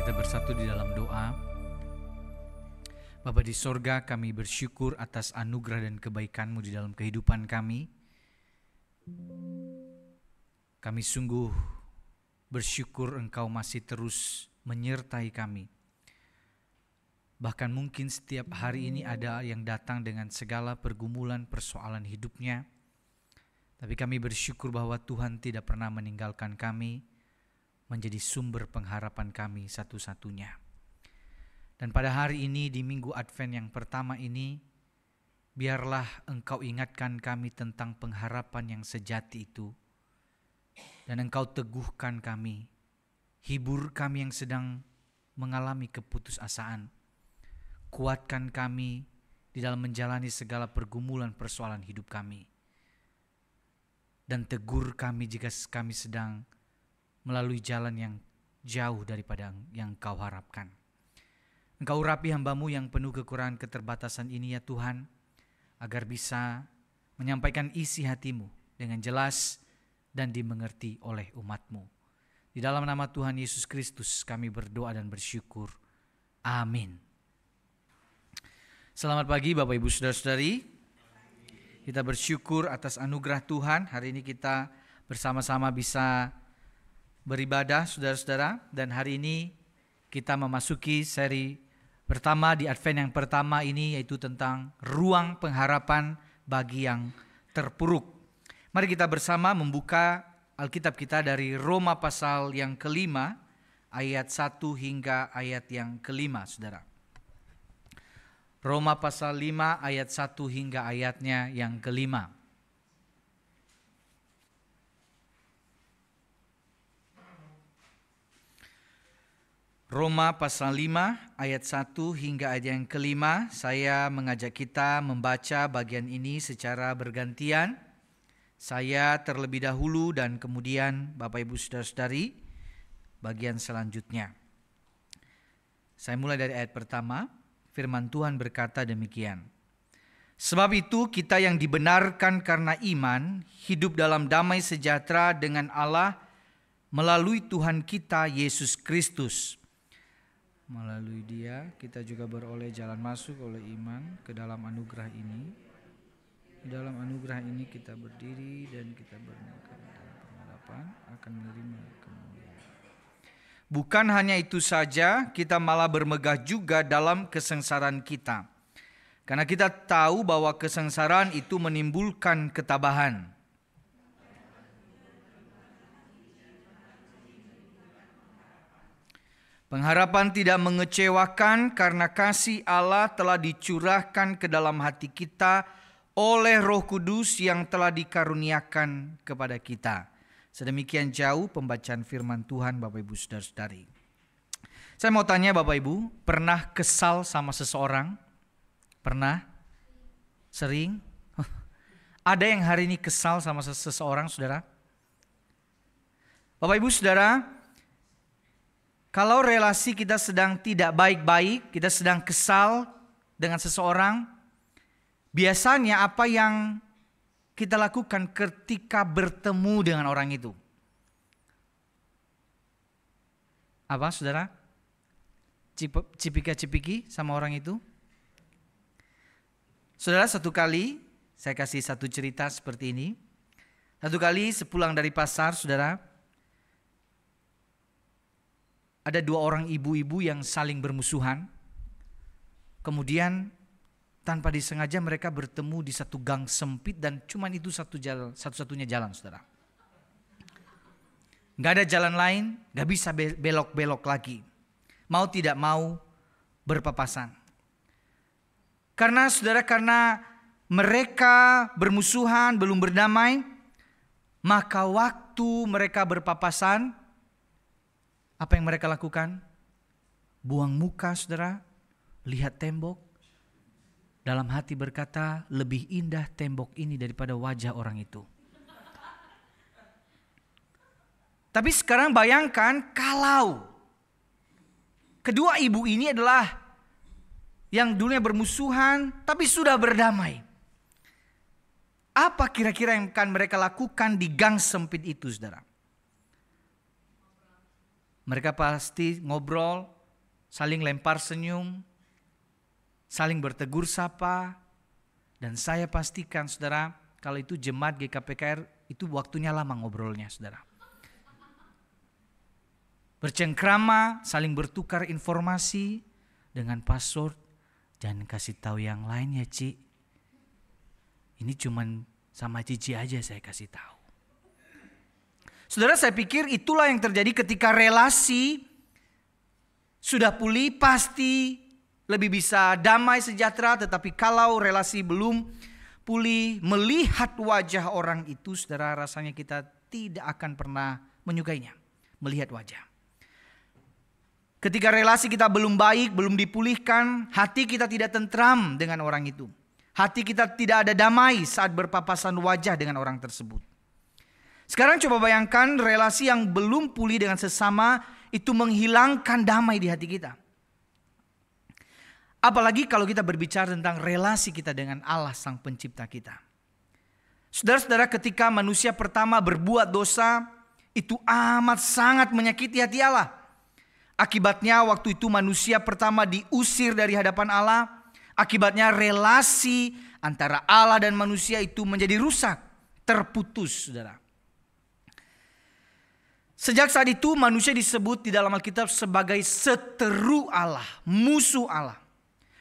kita bersatu di dalam doa. Bapa di sorga, kami bersyukur atas anugerah dan kebaikan-Mu di dalam kehidupan kami. Kami sungguh bersyukur Engkau masih terus menyertai kami. Bahkan mungkin setiap hari ini ada yang datang dengan segala pergumulan persoalan hidupnya. Tapi kami bersyukur bahwa Tuhan tidak pernah meninggalkan kami, menjadi sumber pengharapan kami satu-satunya. Dan pada hari ini di Minggu Advent yang pertama ini, biarlah Engkau ingatkan kami tentang pengharapan yang sejati itu. Dan Engkau teguhkan kami, hibur kami yang sedang mengalami keputusasaan. Kuatkan kami di dalam menjalani segala pergumulan persoalan hidup kami. Dan tegur kami jika kami sedang melalui jalan yang jauh daripada yang Engkau harapkan. Engkau urapi hamba-Mu yang penuh kekurangan keterbatasan ini ya Tuhan, agar bisa menyampaikan isi hati-Mu dengan jelas dan dimengerti oleh umat-Mu. Di dalam nama Tuhan Yesus Kristus kami berdoa dan bersyukur. Amin. Selamat pagi Bapak Ibu Saudara-saudari. Kita bersyukur atas anugerah Tuhan. Hari ini kita bersama-sama bisa beribadah saudara-saudara, dan hari ini kita memasuki seri pertama di Advent yang pertama ini, yaitu tentang ruang pengharapan bagi yang terpuruk. Mari kita bersama membuka Alkitab kita dari Roma pasal yang kelima ayat 1 hingga ayat yang kelima, saudara. Roma pasal 5 ayat 1 hingga ayatnya yang kelima. Roma pasal 5 ayat 1 hingga ayat yang kelima. Saya mengajak kita membaca bagian ini secara bergantian. Saya terlebih dahulu dan kemudian Bapak Ibu Saudara-saudari bagian selanjutnya. Saya mulai dari ayat pertama. Firman Tuhan berkata demikian. Sebab itu kita yang dibenarkan karena iman hidup dalam damai sejahtera dengan Allah melalui Tuhan kita Yesus Kristus. Melalui Dia kita juga beroleh jalan masuk oleh iman ke dalam anugerah ini. Di dalam anugerah ini kita berdiri dan kita bermegah dalam pengharapan akan menerima kemuliaan. Bukan hanya itu saja, kita malah bermegah juga dalam kesengsaraan kita. Karena kita tahu bahwa kesengsaraan itu menimbulkan ketabahan. Pengharapan tidak mengecewakan karena kasih Allah telah dicurahkan ke dalam hati kita oleh Roh Kudus yang telah dikaruniakan kepada kita. Sedemikian jauh pembacaan firman Tuhan Bapak Ibu Saudara-saudari. Saya mau tanya Bapak Ibu, pernah kesal sama seseorang? Pernah? Sering? Ada yang hari ini kesal sama seseorang, saudara? Bapak Ibu Saudara, kalau relasi kita sedang tidak baik-baik, kita sedang kesal dengan seseorang, biasanya apa yang kita lakukan ketika bertemu dengan orang itu? Apa saudara? Cipika-cipiki sama orang itu? Saudara, satu kali, saya kasih satu cerita seperti ini. Satu kali sepulang dari pasar, saudara, ada dua orang ibu-ibu yang saling bermusuhan. Kemudian tanpa disengaja mereka bertemu di satu gang sempit dan cuma itu satu-satunya jalan, saudara. Gak ada jalan lain, gak bisa belok-belok lagi. Mau tidak mau berpapasan. Karena saudara, karena mereka bermusuhan, belum berdamai, maka waktu mereka berpapasan, apa yang mereka lakukan? Buang muka, saudara, lihat tembok. Dalam hati berkata, lebih indah tembok ini daripada wajah orang itu. Tapi sekarang bayangkan kalau kedua ibu ini adalah yang dulunya bermusuhan tapi sudah berdamai. Apa kira-kira yang akan mereka lakukan di gang sempit itu, saudara? Mereka pasti ngobrol, saling lempar senyum, saling bertegur sapa. Dan saya pastikan saudara, kalau itu jemaat GKPKR itu waktunya lama ngobrolnya saudara. Bercengkrama, saling bertukar informasi dengan password. Jangan kasih tahu yang lain ya Ci. Ini cuman sama Cici aja saya kasih tahu. Saudara, saya pikir itulah yang terjadi ketika relasi sudah pulih, pasti lebih bisa damai sejahtera. Tetapi kalau relasi belum pulih, melihat wajah orang itu, saudara, rasanya kita tidak akan pernah menyukainya. Melihat wajah. Ketika relasi kita belum baik, belum dipulihkan, hati kita tidak tentram dengan orang itu. Hati kita tidak ada damai saat berpapasan wajah dengan orang tersebut. Sekarang coba bayangkan relasi yang belum pulih dengan sesama itu menghilangkan damai di hati kita. Apalagi kalau kita berbicara tentang relasi kita dengan Allah Sang Pencipta kita. Saudara-saudara, ketika manusia pertama berbuat dosa, itu amat sangat menyakiti hati Allah. Akibatnya waktu itu manusia pertama diusir dari hadapan Allah. Akibatnya relasi antara Allah dan manusia itu menjadi rusak, terputus, saudara. Sejak saat itu manusia disebut di dalam Alkitab sebagai seteru Allah, musuh Allah.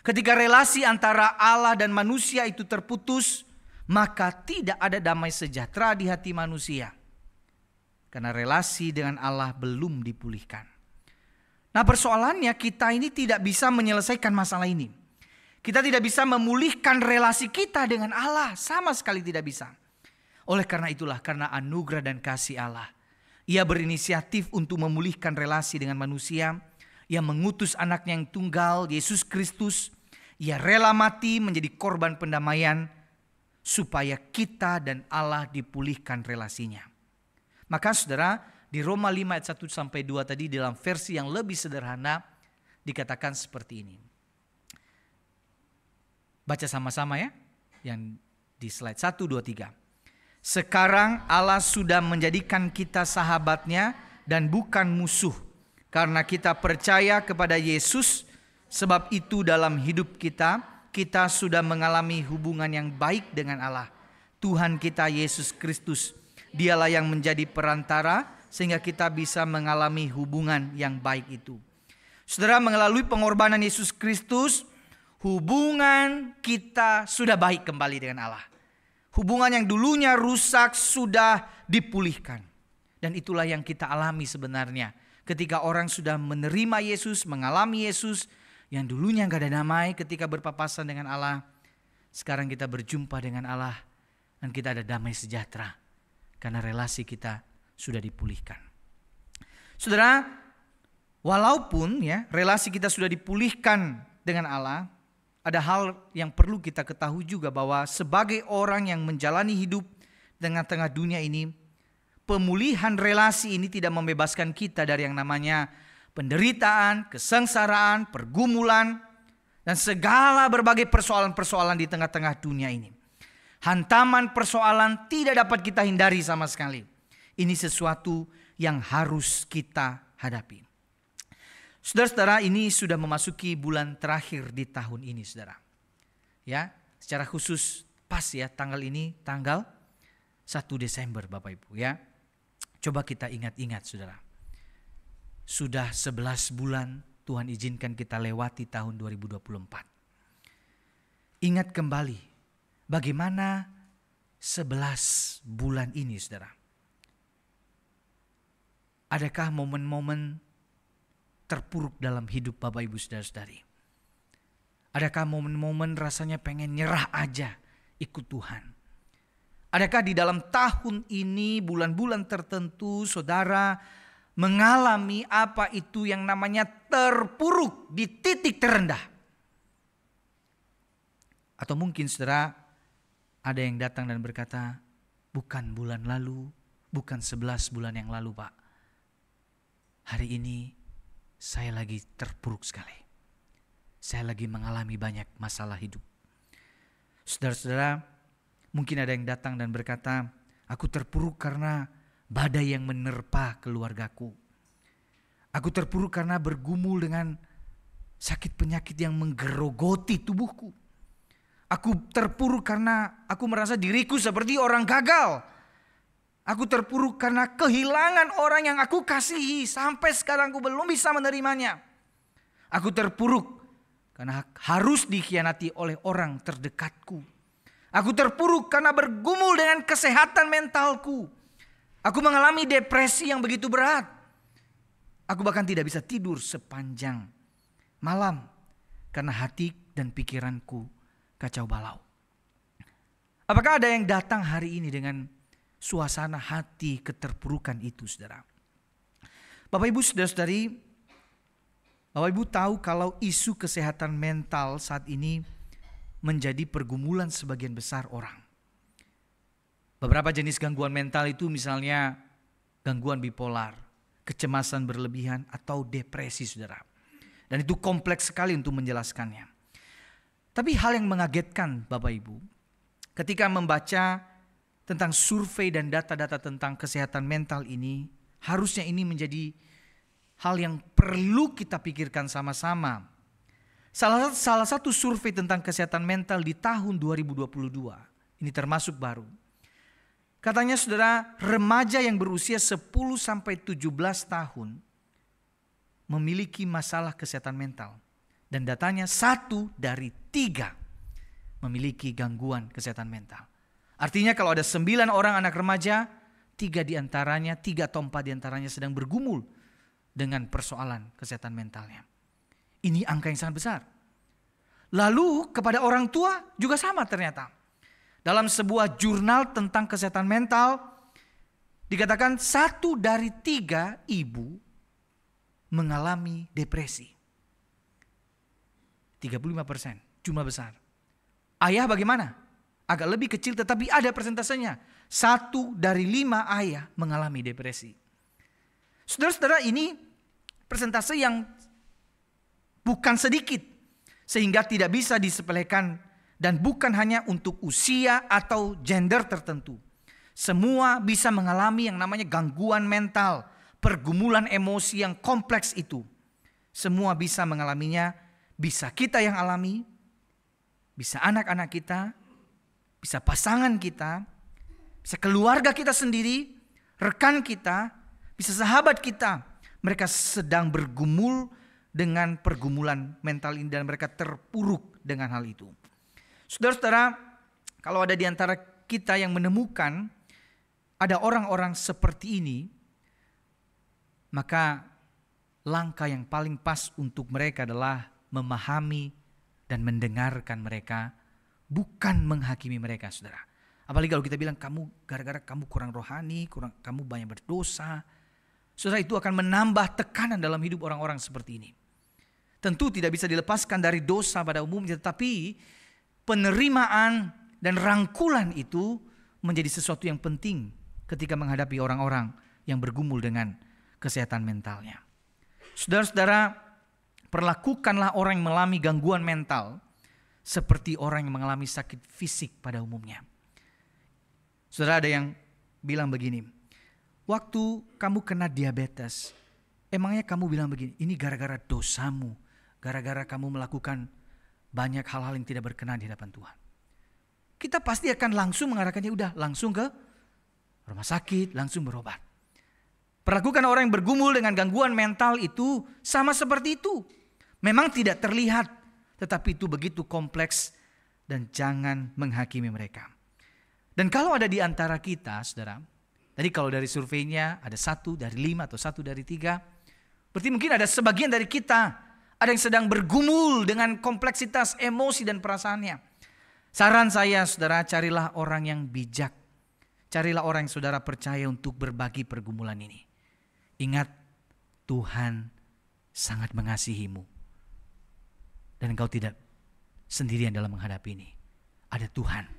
Ketika relasi antara Allah dan manusia itu terputus, maka tidak ada damai sejahtera di hati manusia. Karena relasi dengan Allah belum dipulihkan. Nah, persoalannya kita ini tidak bisa menyelesaikan masalah ini. Kita tidak bisa memulihkan relasi kita dengan Allah, sama sekali tidak bisa. Oleh karena itulah, karena anugerah dan kasih Allah, Ia berinisiatif untuk memulihkan relasi dengan manusia. Ia mengutus anaknya yang tunggal, Yesus Kristus. Ia rela mati menjadi korban pendamaian supaya kita dan Allah dipulihkan relasinya. Maka saudara, di Roma 5 ayat 1-2 tadi dalam versi yang lebih sederhana dikatakan seperti ini. Baca sama-sama ya, yang di slide 1, 2, 3. Sekarang Allah sudah menjadikan kita sahabatnya dan bukan musuh. Karena kita percaya kepada Yesus, sebab itu dalam hidup kita sudah mengalami hubungan yang baik dengan Allah. Tuhan kita Yesus Kristus, Dialah yang menjadi perantara sehingga kita bisa mengalami hubungan yang baik itu. Saudara, melalui pengorbanan Yesus Kristus, hubungan kita sudah baik kembali dengan Allah. Hubungan yang dulunya rusak sudah dipulihkan. Dan itulah yang kita alami sebenarnya. Ketika orang sudah menerima Yesus, mengalami Yesus, yang dulunya gak ada damai ketika berpapasan dengan Allah. Sekarang kita berjumpa dengan Allah dan kita ada damai sejahtera. Karena relasi kita sudah dipulihkan. Saudara, walaupun ya relasi kita sudah dipulihkan dengan Allah, ada hal yang perlu kita ketahui juga bahwa sebagai orang yang menjalani hidup dengan tengah dunia ini, pemulihan relasi ini tidak membebaskan kita dari yang namanya penderitaan, kesengsaraan, pergumulan, dan segala berbagai persoalan-persoalan di tengah-tengah dunia ini. Hantaman persoalan tidak dapat kita hindari sama sekali. Ini sesuatu yang harus kita hadapi. Saudara-saudara, ini sudah memasuki bulan terakhir di tahun ini, saudara. Ya, secara khusus pas ya tanggal ini, tanggal 1 Desember Bapak Ibu ya. Coba kita ingat-ingat saudara. Sudah 11 bulan Tuhan izinkan kita lewati tahun 2024. Ingat kembali bagaimana 11 bulan ini saudara. Adakah momen-momen terpuruk dalam hidup Bapak Ibu Saudara-saudari? Adakah momen-momen rasanya pengen nyerah aja ikut Tuhan? Adakah di dalam tahun ini, bulan-bulan tertentu saudara mengalami apa itu yang namanya terpuruk di titik terendah? Atau mungkin saudara ada yang datang dan berkata, bukan bulan lalu, bukan 11 bulan yang lalu Pak. Hari ini saya lagi terpuruk sekali. Saya lagi mengalami banyak masalah hidup. Saudara-saudara, mungkin ada yang datang dan berkata, aku terpuruk karena badai yang menerpa keluargaku. Aku terpuruk karena bergumul dengan sakit penyakit yang menggerogoti tubuhku. Aku terpuruk karena aku merasa diriku seperti orang gagal. Aku terpuruk karena kehilangan orang yang aku kasihi. Sampai sekarang aku belum bisa menerimanya. Aku terpuruk karena harus dikhianati oleh orang terdekatku. Aku terpuruk karena bergumul dengan kesehatan mentalku. Aku mengalami depresi yang begitu berat. Aku bahkan tidak bisa tidur sepanjang malam karena hati dan pikiranku kacau balau. Apakah ada yang datang hari ini dengan suasana hati keterpurukan itu, saudara? Bapak Ibu, saudara-saudari, Bapak Ibu tahu kalau isu kesehatan mental saat ini menjadi pergumulan sebagian besar orang. Beberapa jenis gangguan mental itu misalnya gangguan bipolar, kecemasan berlebihan, atau depresi, saudara. Dan itu kompleks sekali untuk menjelaskannya. Tapi hal yang mengagetkan Bapak Ibu, ketika membaca tentang survei dan data-data tentang kesehatan mental ini, harusnya ini menjadi hal yang perlu kita pikirkan sama-sama. Salah satu survei tentang kesehatan mental di tahun 2022, ini termasuk baru. Katanya saudara, remaja yang berusia 10-17 tahun memiliki masalah kesehatan mental. Dan datanya 1 dari 3 memiliki gangguan kesehatan mental. Artinya kalau ada 9 orang anak remaja, 3 diantaranya, 3 atau 4 diantaranya sedang bergumul dengan persoalan kesehatan mentalnya. Ini angka yang sangat besar. Lalu kepada orang tua juga sama ternyata. Dalam sebuah jurnal tentang kesehatan mental, dikatakan 1 dari 3 ibu mengalami depresi. 35%, jumlah besar. Ayah bagaimana? Agak lebih kecil tetapi ada persentasenya. 1 dari 5 ayah mengalami depresi. Saudara-saudara, ini persentase yang bukan sedikit. Sehingga tidak bisa disepelekan dan bukan hanya untuk usia atau gender tertentu. Semua bisa mengalami yang namanya gangguan mental, pergumulan emosi yang kompleks itu. Semua bisa mengalaminya, bisa kita yang alami, bisa anak-anak kita, bisa pasangan kita, bisa keluarga kita sendiri, rekan kita, bisa sahabat kita. Mereka sedang bergumul dengan pergumulan mental ini dan mereka terpuruk dengan hal itu. Saudara-saudara, kalau ada di antara kita yang menemukan ada orang-orang seperti ini, maka langkah yang paling pas untuk mereka adalah memahami dan mendengarkan mereka, bukan menghakimi mereka, saudara. Apalagi kalau kita bilang kamu gara-gara kamu kurang rohani, kamu banyak berdosa. Saudara, itu akan menambah tekanan dalam hidup orang-orang seperti ini. Tentu tidak bisa dilepaskan dari dosa pada umumnya, tetapi penerimaan dan rangkulan itu menjadi sesuatu yang penting ketika menghadapi orang-orang yang bergumul dengan kesehatan mentalnya. Saudara-saudara, perlakukanlah orang yang mengalami gangguan mental seperti orang yang mengalami sakit fisik pada umumnya. Saudara, ada yang bilang begini, waktu kamu kena diabetes, emangnya kamu bilang begini, ini gara-gara dosamu, gara-gara kamu melakukan banyak hal-hal yang tidak berkenan di hadapan Tuhan. Kita pasti akan langsung mengarahkannya, udah langsung ke rumah sakit, langsung berobat. Perlakukan orang yang bergumul dengan gangguan mental itu sama seperti itu. Memang tidak terlihat, tetapi itu begitu kompleks dan jangan menghakimi mereka. Dan kalau ada di antara kita, saudara, tadi kalau dari surveinya ada 1 dari 5 atau 1 dari 3, berarti mungkin ada sebagian dari kita ada yang sedang bergumul dengan kompleksitas emosi dan perasaannya. Saran saya, saudara, carilah orang yang bijak. Carilah orang yang saudara percaya untuk berbagi pergumulan ini. Ingat, Tuhan sangat mengasihimu. Dan engkau tidak sendirian dalam menghadapi ini. Ada Tuhan.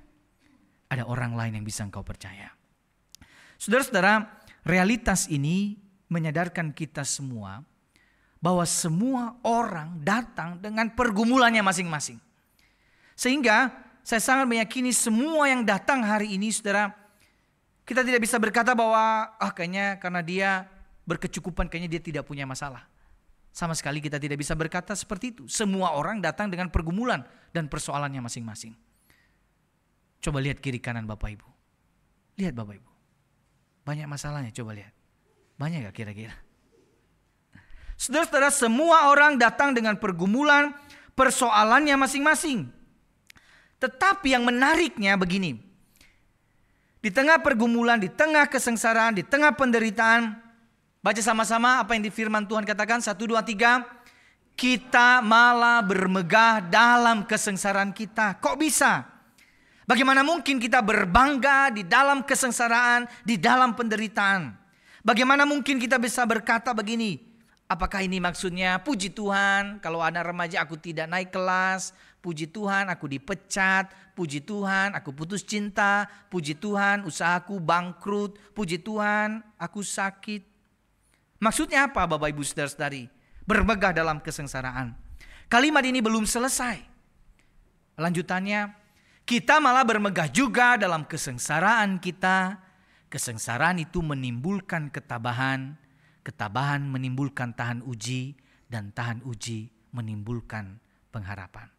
Ada orang lain yang bisa engkau percaya. Saudara-saudara, realitas ini menyadarkan kita semua bahwa semua orang datang dengan pergumulannya masing-masing. Sehingga saya sangat meyakini semua yang datang hari ini, saudara, kita tidak bisa berkata bahwa kayaknya karena dia berkecukupan, kayaknya dia tidak punya masalah. Sama sekali kita tidak bisa berkata seperti itu. Semua orang datang dengan pergumulan dan persoalannya masing-masing. Coba lihat kiri kanan Bapak Ibu. Lihat Bapak Ibu. Banyak masalahnya, coba lihat. Banyak gak kira-kira? Saudara-saudara, semua orang datang dengan pergumulan, persoalannya masing-masing. Tetapi yang menariknya begini. Di tengah pergumulan, di tengah kesengsaraan, di tengah penderitaan, baca sama-sama apa yang di firman Tuhan katakan. 1, 2, 3. Kita malah bermegah dalam kesengsaraan kita. Kok bisa? Bagaimana mungkin kita berbangga di dalam kesengsaraan, di dalam penderitaan? Bagaimana mungkin kita bisa berkata begini? Apakah ini maksudnya puji Tuhan kalau anak remaja aku tidak naik kelas, puji Tuhan aku dipecat, puji Tuhan aku putus cinta, puji Tuhan usahaku bangkrut, puji Tuhan aku sakit. Maksudnya apa Bapak Ibu Saudara-saudari? Bermegah dalam kesengsaraan. Kalimat ini belum selesai. Lanjutannya, kita malah bermegah juga dalam kesengsaraan kita. Kesengsaraan itu menimbulkan ketabahan, ketabahan menimbulkan tahan uji, dan tahan uji menimbulkan pengharapan.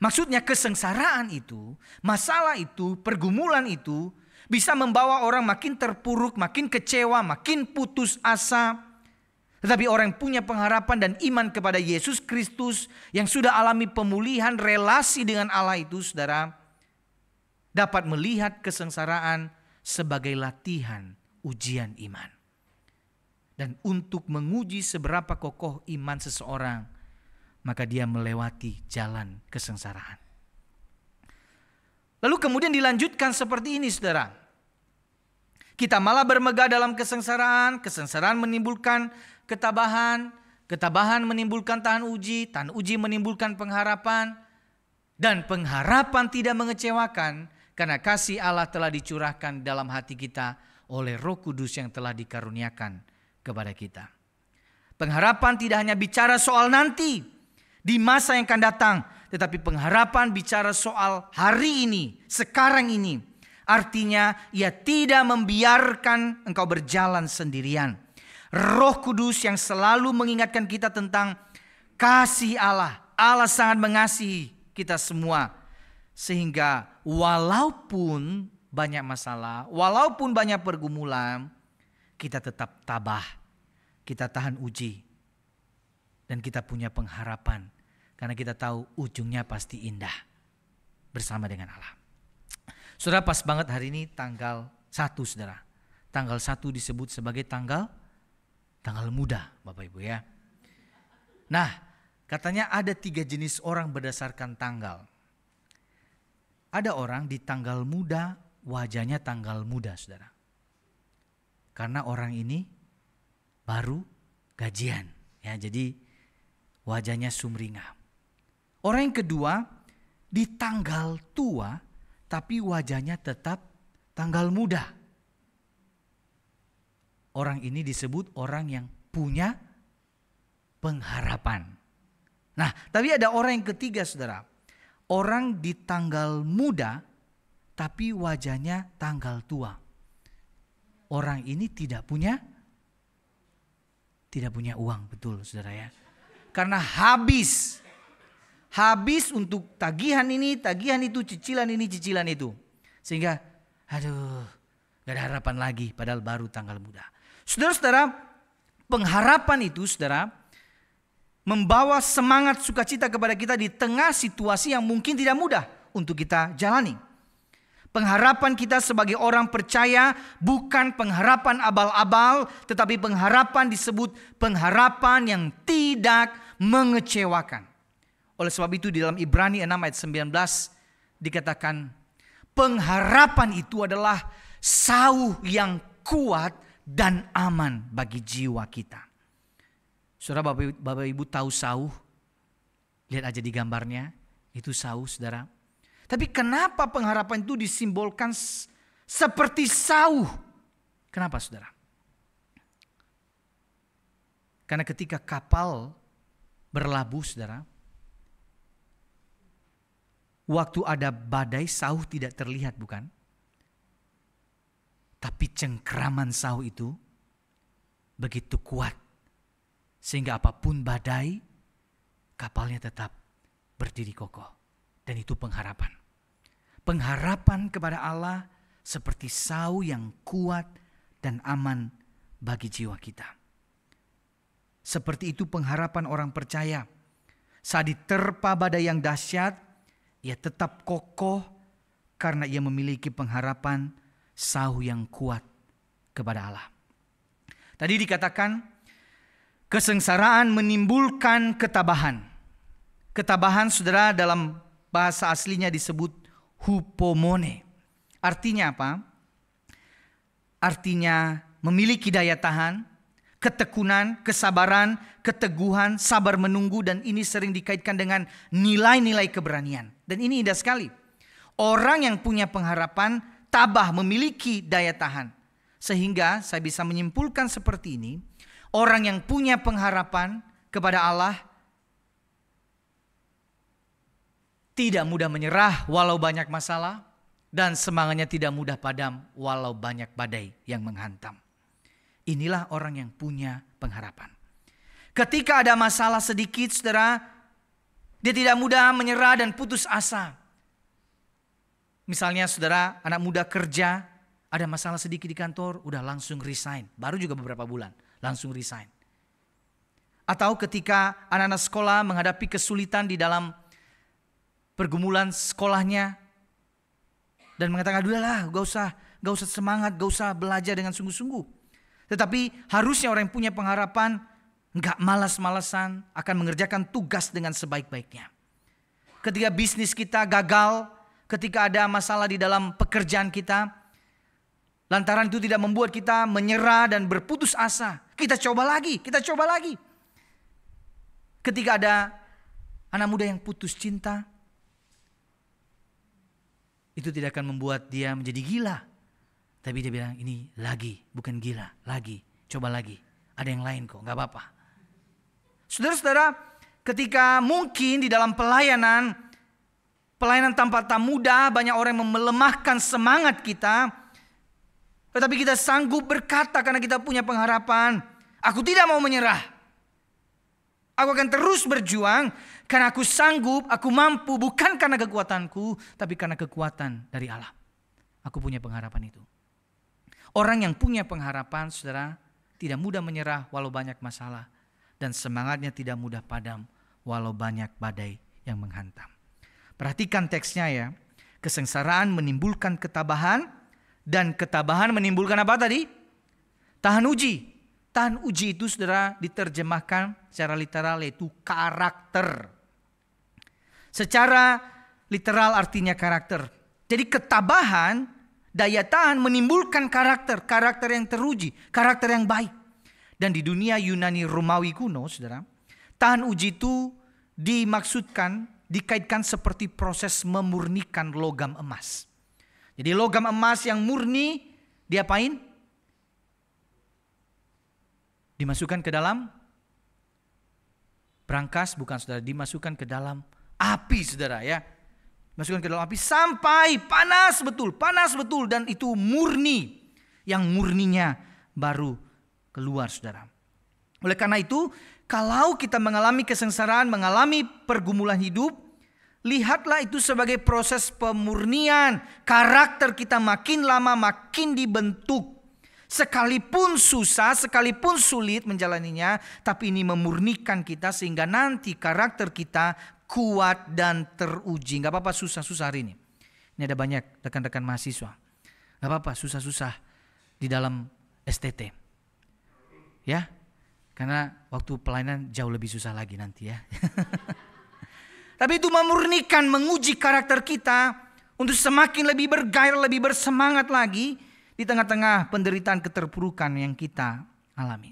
Maksudnya kesengsaraan itu, masalah itu, pergumulan itu bisa membawa orang makin terpuruk, makin kecewa, makin putus asa. Tetapi orang yang punya pengharapan dan iman kepada Yesus Kristus yang sudah alami pemulihan relasi dengan Allah itu, saudara, dapat melihat kesengsaraan sebagai latihan ujian iman. Dan untuk menguji seberapa kokoh iman seseorang, maka dia melewati jalan kesengsaraan. Lalu kemudian dilanjutkan seperti ini saudara. Kita malah bermegah dalam kesengsaraan, kesengsaraan menimbulkan ketabahan, ketabahan menimbulkan tahan uji menimbulkan pengharapan, dan pengharapan tidak mengecewakan karena kasih Allah telah dicurahkan dalam hati kita oleh Roh Kudus yang telah dikaruniakan kepada kita. Pengharapan tidak hanya bicara soal nanti, di masa yang akan datang, tetapi pengharapan bicara soal hari ini, sekarang ini. Artinya ia tidak membiarkan engkau berjalan sendirian. Roh Kudus yang selalu mengingatkan kita tentang kasih Allah. Allah sangat mengasihi kita semua. Sehingga walaupun banyak masalah, walaupun banyak pergumulan, kita tetap tabah, kita tahan uji. Dan kita punya pengharapan. Karena kita tahu ujungnya pasti indah bersama dengan Allah. Saudara, pas banget hari ini tanggal 1 saudara. Tanggal 1 disebut sebagai tanggal muda Bapak Ibu ya. Nah, katanya ada 3 jenis orang berdasarkan tanggal. Ada orang di tanggal muda, wajahnya tanggal muda saudara. Karena orang ini baru gajian ya, jadi wajahnya sumringah. Orang yang kedua di tanggal tua tapi wajahnya tetap tanggal muda. Orang ini disebut orang yang punya pengharapan. Nah, tapi ada orang yang ketiga saudara. Orang di tanggal muda tapi wajahnya tanggal tua. Orang ini tidak punya uang, betul saudara ya. Karena habis untuk tagihan ini, tagihan itu, cicilan ini, cicilan itu. Sehingga gak ada harapan lagi padahal baru tanggal muda. Saudara-saudara, pengharapan itu saudara membawa semangat sukacita kepada kita di tengah situasi yang mungkin tidak mudah untuk kita jalani. Pengharapan kita sebagai orang percaya bukan pengharapan abal-abal, tetapi pengharapan disebut pengharapan yang tidak mengecewakan. Oleh sebab itu di dalam Ibrani 6 ayat 19 dikatakan pengharapan itu adalah sauh yang kuat dan aman bagi jiwa kita. Saudara, Bapak Ibu tahu sauh? Lihat aja di gambarnya, itu sauh saudara. Tapi kenapa pengharapan itu disimbolkan seperti sauh? Kenapa saudara? Karena ketika kapal berlabuh saudara, waktu ada badai sauh tidak terlihat bukan? Tapi cengkraman sauh itu begitu kuat sehingga apapun badai, kapalnya tetap berdiri kokoh. Dan itu pengharapan. Pengharapan kepada Allah seperti sau yang kuat dan aman bagi jiwa kita. Seperti itu pengharapan orang percaya. Saat diterpa badai yang dahsyat, ia tetap kokoh karena ia memiliki pengharapan sau yang kuat kepada Allah. Tadi dikatakan kesengsaraan menimbulkan ketabahan. Ketabahan, saudara, dalam bahasa aslinya disebut hupomone. Artinya apa? Artinya memiliki daya tahan, ketekunan, kesabaran, keteguhan, sabar menunggu, dan ini sering dikaitkan dengan nilai-nilai keberanian. Dan ini indah sekali. Orang yang punya pengharapan tabah, memiliki daya tahan. Sehingga saya bisa menyimpulkan seperti ini, orang yang punya pengharapan kepada Allah tidak mudah menyerah walau banyak masalah, dan semangatnya tidak mudah padam walau banyak badai yang menghantam. Inilah orang yang punya pengharapan. Ketika ada masalah sedikit, saudara, dia tidak mudah menyerah dan putus asa. Misalnya saudara, anak muda kerja, ada masalah sedikit di kantor, udah langsung resign. Baru juga beberapa bulan, langsung resign. Atau ketika anak-anak sekolah menghadapi kesulitan di dalam pergumulan sekolahnya, dan mengatakan, udahlah, gak usah semangat, gak usah belajar dengan sungguh-sungguh. Tetapi harusnya orang yang punya pengharapan gak malas-malasan, akan mengerjakan tugas dengan sebaik-baiknya. Ketika bisnis kita gagal, ketika ada masalah di dalam pekerjaan kita, lantaran itu tidak membuat kita menyerah dan berputus asa, kita coba lagi. Ketika ada anak muda yang putus cinta, itu tidak akan membuat dia menjadi gila. Tapi dia bilang, ini lagi, bukan gila, lagi, coba lagi. Ada yang lain kok, gak apa-apa. Saudara-saudara, ketika mungkin di dalam pelayanan tampak tak mudah, banyak orang yang melemahkan semangat kita. Tetapi kita sanggup berkata karena kita punya pengharapan, aku tidak mau menyerah. Aku akan terus berjuang karena aku sanggup, aku mampu, bukan karena kekuatanku, tapi karena kekuatan dari Allah. Aku punya pengharapan itu. Orang yang punya pengharapan, saudara, tidak mudah menyerah walau banyak masalah. Dan semangatnya tidak mudah padam walau banyak badai yang menghantam. Perhatikan teksnya ya. Kesengsaraan menimbulkan ketabahan, dan ketabahan menimbulkan apa tadi? Tahan uji. Tahan uji itu, saudara, diterjemahkan secara literal yaitu karakter. Secara literal artinya karakter. Jadi ketabahan, daya tahan menimbulkan karakter yang teruji, karakter yang baik. Dan di dunia Yunani Romawi kuno, saudara, tahan uji itu dikaitkan seperti proses memurnikan logam emas. Jadi logam emas yang murni diapain? Dimasukkan ke dalam brankas, bukan saudara, dimasukkan ke dalam api, saudara ya. Masukkan ke dalam api sampai panas betul, dan itu murni. Yang murninya baru keluar, saudara. Oleh karena itu, kalau kita mengalami kesengsaraan, mengalami pergumulan hidup, lihatlah itu sebagai proses pemurnian. Karakter kita makin lama makin dibentuk. Sekalipun susah, sekalipun sulit menjalaninya, tapi ini memurnikan kita sehingga nanti karakter kita kuat dan teruji. Gak apa-apa susah-susah hari ini. Ini ada banyak rekan-rekan mahasiswa. Gak apa-apa susah-susah di dalam STT. Ya, karena waktu pelayanan jauh lebih susah lagi nanti ya. Tapi itu memurnikan, menguji karakter kita untuk semakin lebih bergairah, lebih bersemangat lagi di tengah-tengah penderitaan keterpurukan yang kita alami.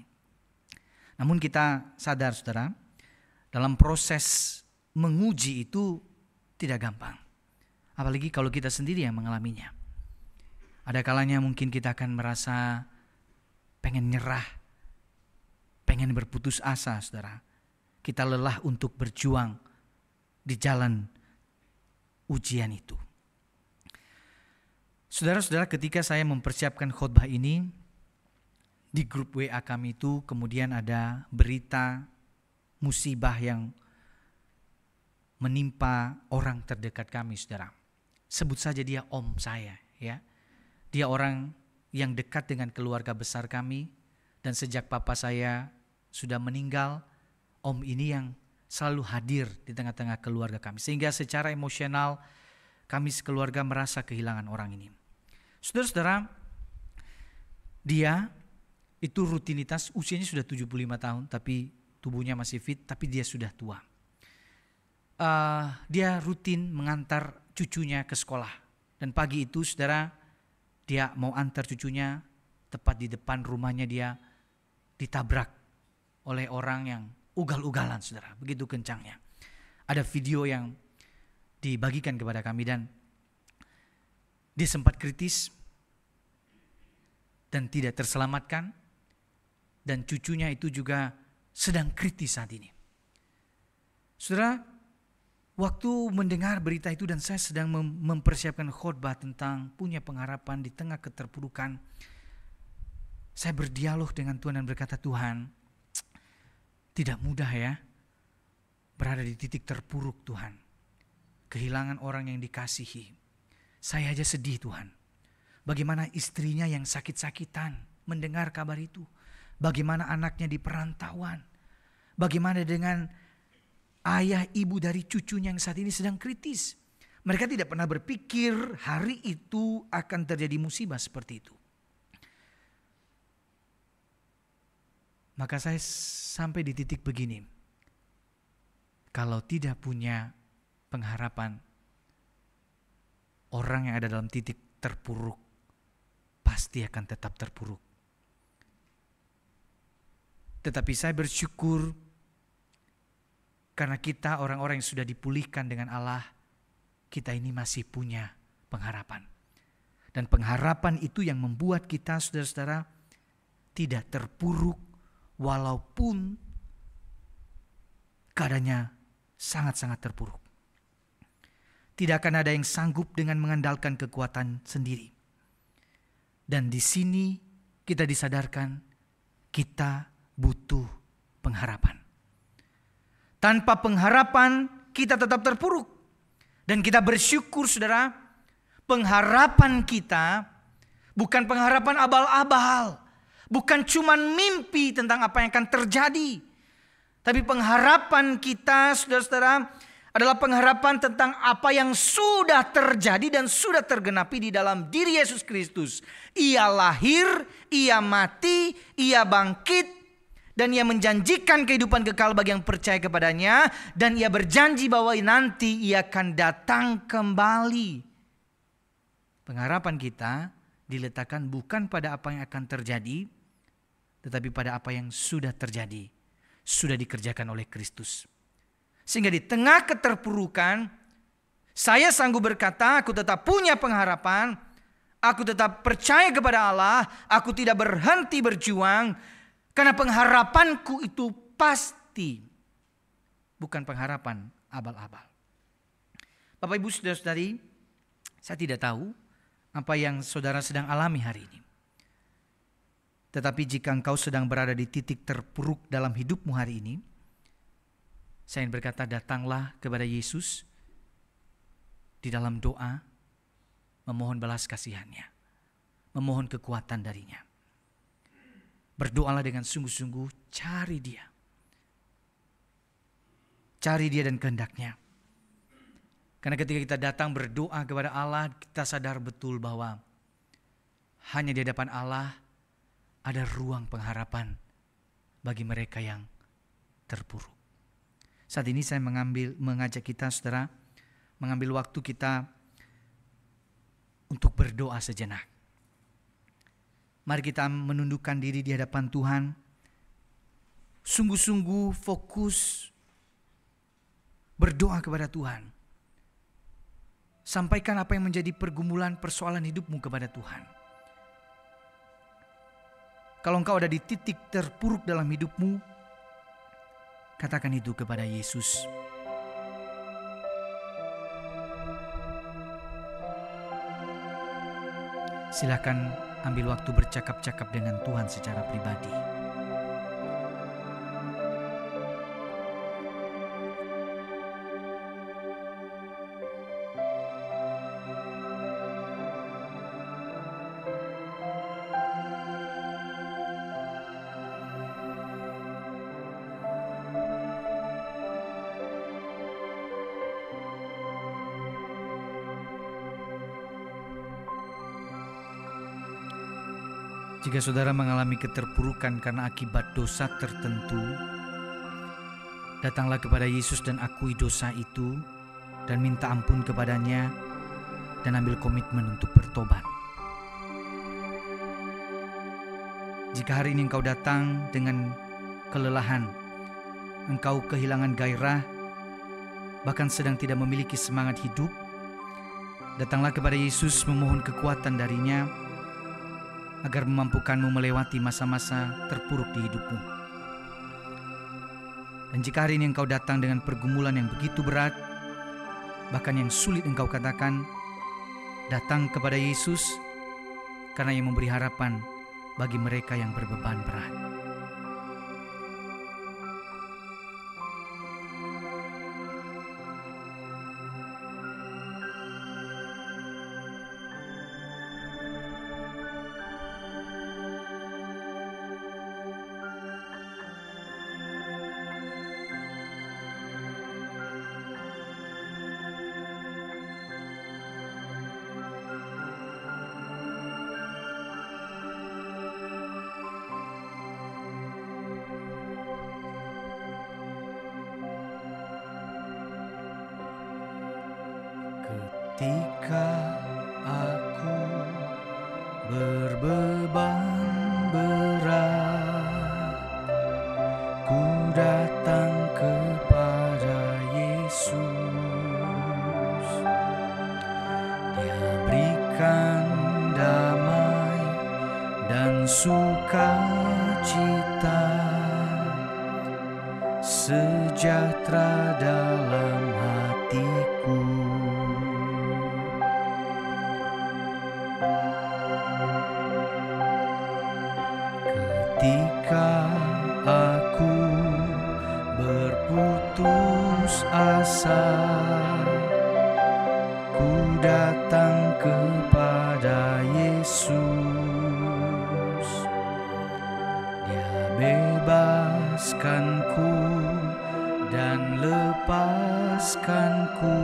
Namun kita sadar, saudara, dalam proses menguji itu tidak gampang. Apalagi kalau kita sendiri yang mengalaminya. Ada kalanya mungkin kita akan merasa pengen nyerah, pengen berputus asa, saudara. Kita lelah untuk berjuang di jalan ujian itu. Saudara-saudara, ketika saya mempersiapkan khotbah ini, di grup WA kami itu kemudian ada berita musibah yang menimpa orang terdekat kami, saudara. Sebut saja dia om saya, ya. Dia orang yang dekat dengan keluarga besar kami, dan sejak papa saya sudah meninggal, om ini yang selalu hadir di tengah-tengah keluarga kami. Sehingga secara emosional kami sekeluarga merasa kehilangan orang ini. Saudara-saudara, dia itu rutinitas, usianya sudah 75 tahun, tapi tubuhnya masih fit, tapi dia sudah tua. Dia rutin mengantar cucunya ke sekolah. Dan pagi itu, saudara, dia mau antar cucunya, tepat di depan rumahnya dia ditabrak oleh orang yang ugal-ugalan, saudara. Begitu kencangnya. Ada video yang dibagikan kepada kami dan dia sempat kritis dan tidak terselamatkan. Dan cucunya itu juga sedang kritis saat ini. Saudara, waktu mendengar berita itu dan saya sedang mempersiapkan khotbah tentang punya pengharapan di tengah keterpurukan, saya berdialog dengan Tuhan dan berkata, Tuhan, tidak mudah ya berada di titik terpuruk, Tuhan. Kehilangan orang yang dikasihi. Saya aja sedih, Tuhan. Bagaimana istrinya yang sakit-sakitan mendengar kabar itu. Bagaimana anaknya di perantauan. Bagaimana dengan ayah ibu dari cucunya yang saat ini sedang kritis. Mereka tidak pernah berpikir hari itu akan terjadi musibah seperti itu. Maka saya sampai di titik begini. Kalau tidak punya pengharapan, orang yang ada dalam titik terpuruk pasti akan tetap terpuruk. Tetapi saya bersyukur karena kita orang-orang yang sudah dipulihkan dengan Allah, kita ini masih punya pengharapan. Dan pengharapan itu yang membuat kita, saudara-saudara, tidak terpuruk walaupun keadaannya sangat-sangat terpuruk. Tidak akan ada yang sanggup dengan mengandalkan kekuatan sendiri. Dan di sini kita disadarkan kita butuh pengharapan. Tanpa pengharapan kita tetap terpuruk. Dan kita bersyukur, saudara, pengharapan kita bukan pengharapan abal-abal. Bukan cuman mimpi tentang apa yang akan terjadi. Tapi pengharapan kita, saudara-saudara, adalah pengharapan tentang apa yang sudah terjadi dan sudah tergenapi di dalam diri Yesus Kristus. Ia lahir, ia mati, ia bangkit, dan ia menjanjikan kehidupan kekal bagi yang percaya kepadanya. Dan ia berjanji bahwa nanti ia akan datang kembali. Pengharapan kita diletakkan bukan pada apa yang akan terjadi, tetapi pada apa yang sudah terjadi, sudah dikerjakan oleh Kristus. Sehingga di tengah keterpurukan, saya sanggup berkata, aku tetap punya pengharapan, aku tetap percaya kepada Allah, aku tidak berhenti berjuang, karena pengharapanku itu pasti, bukan pengharapan abal-abal. Bapak Ibu saudara-saudari, saya tidak tahu apa yang saudara sedang alami hari ini. Tetapi jika engkau sedang berada di titik terpuruk dalam hidupmu hari ini, saya ingin berkata, datanglah kepada Yesus di dalam doa, memohon belas kasihannya, memohon kekuatan darinya. Berdoalah dengan sungguh-sungguh, cari dia. Cari dia dan kehendaknya. Karena ketika kita datang berdoa kepada Allah, kita sadar betul bahwa hanya di hadapan Allah ada ruang pengharapan bagi mereka yang terpuruk. Saat ini saya mengajak kita, saudara, mengambil waktu kita untuk berdoa sejenak. Mari kita menundukkan diri di hadapan Tuhan. Sungguh-sungguh fokus berdoa kepada Tuhan. Sampaikan apa yang menjadi pergumulan persoalan hidupmu kepada Tuhan. Kalau engkau ada di titik terpuruk dalam hidupmu, katakan itu kepada Yesus. Silakan ambil waktu bercakap-cakap dengan Tuhan secara pribadi. Jika saudara mengalami keterpurukan karena akibat dosa tertentu, datanglah kepada Yesus dan akui dosa itu dan minta ampun kepadanya dan ambil komitmen untuk bertobat. Jika hari ini engkau datang dengan kelelahan, engkau kehilangan gairah, bahkan sedang tidak memiliki semangat hidup, datanglah kepada Yesus memohon kekuatan darinya agar memampukanmu melewati masa-masa terpuruk di hidupmu. Dan jika hari ini engkau datang dengan pergumulan yang begitu berat, bahkan yang sulit engkau katakan, datang kepada Yesus karena Ia memberi harapan bagi mereka yang berbeban berat. Ketika aku berbeban berat, ku datang kepada Yesus. Dia berikan damai dan sukacita, sejahtera dalam hatiku. Ketika aku berputus asa, ku datang kepada Yesus. Dia bebaskanku dan lepaskanku.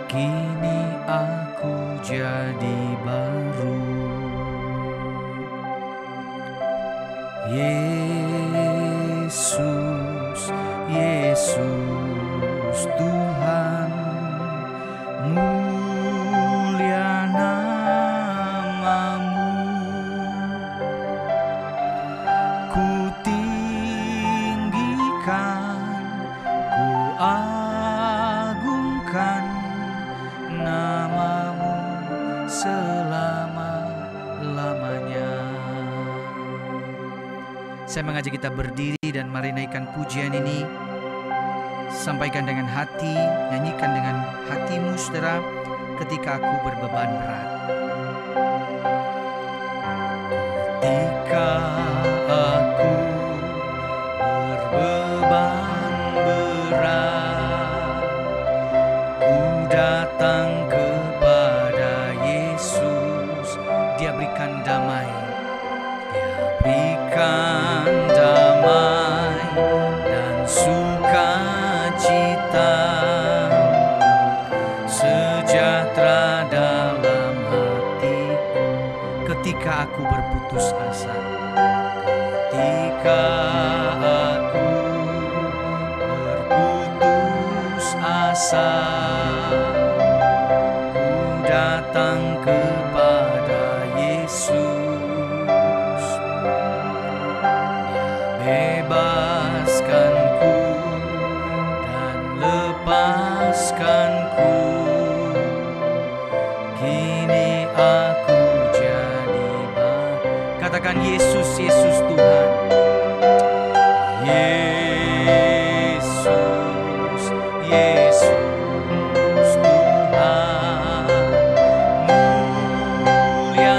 Kini aku jadi baru. Yesus, Yesus Tuhan, mulia nama-Mu. Ku tinggikan, ku agungkan nama-Mu selama-lamanya. Saya mengajak kita berdiri dan mari naikkan pujian ini. Sampaikan dengan hati, nyanyikan dengan hatimu saudara, ketika aku berbeban berat. Ketika aku berbeban berat, ku datang kepada Yesus. Dia berikan damai, Dia berikan damai dan sukacita, sejahtera dalam hatiku. Ketika aku berputus asa, ketika aku berputus asa, ku datang kepada Yesus. Bebaskanku dan lepaskanku. Kini aku jadi baru. Katakan Yesus, Yesus Tuhan. Yesus, Yesus Tuhan, mulia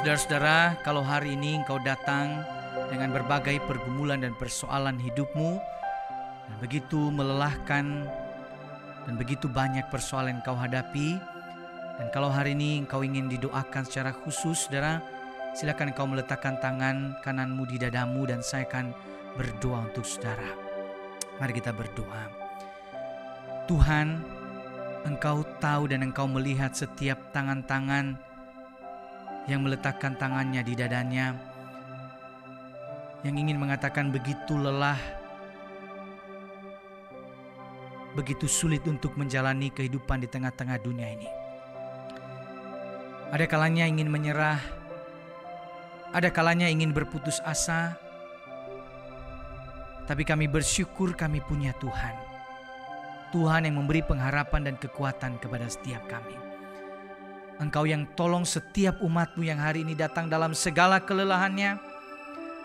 Saudara-saudara, kalau hari ini engkau datang dengan berbagai pergumulan dan persoalan hidupmu, dan begitu melelahkan, dan begitu banyak persoalan yang kau hadapi, dan kalau hari ini engkau ingin didoakan secara khusus, saudara, silakan engkau meletakkan tangan kananmu di dadamu dan saya akan berdoa untuk saudara. Mari kita berdoa. Tuhan, Engkau tahu dan Engkau melihat setiap tangan-tangan yang meletakkan tangannya di dadanya, yang ingin mengatakan begitu lelah, begitu sulit untuk menjalani kehidupan di tengah-tengah dunia ini. Ada kalanya ingin menyerah, ada kalanya ingin berputus asa, tapi kami bersyukur kami punya Tuhan. Tuhan yang memberi pengharapan dan kekuatan kepada setiap kami. Engkau yang tolong setiap umat-Mu yang hari ini datang dalam segala kelelahannya.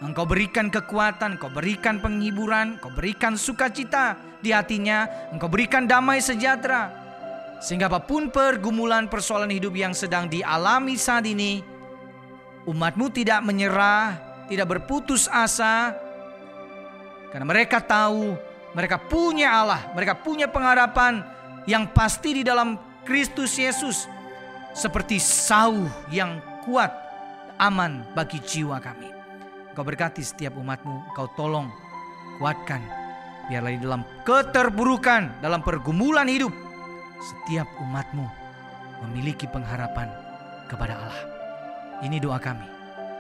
Engkau berikan kekuatan, Engkau berikan penghiburan, Engkau berikan sukacita di hatinya, Engkau berikan damai sejahtera. Sehingga apapun pergumulan persoalan hidup yang sedang dialami saat ini, umat-Mu tidak menyerah, tidak berputus asa, karena mereka tahu mereka punya Allah, mereka punya pengharapan yang pasti di dalam Kristus Yesus. Seperti sauh yang kuat, aman bagi jiwa kami. Engkau berkati setiap umat-Mu, Engkau tolong, kuatkan. Biarlah di dalam keterburukan, dalam pergumulan hidup, setiap umat-Mu memiliki pengharapan kepada Allah. Ini doa kami.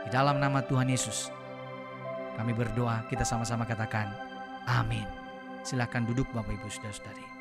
Di dalam nama Tuhan Yesus, kami berdoa, kita sama-sama katakan, amin. Silakan duduk Bapak Ibu Saudara-saudari.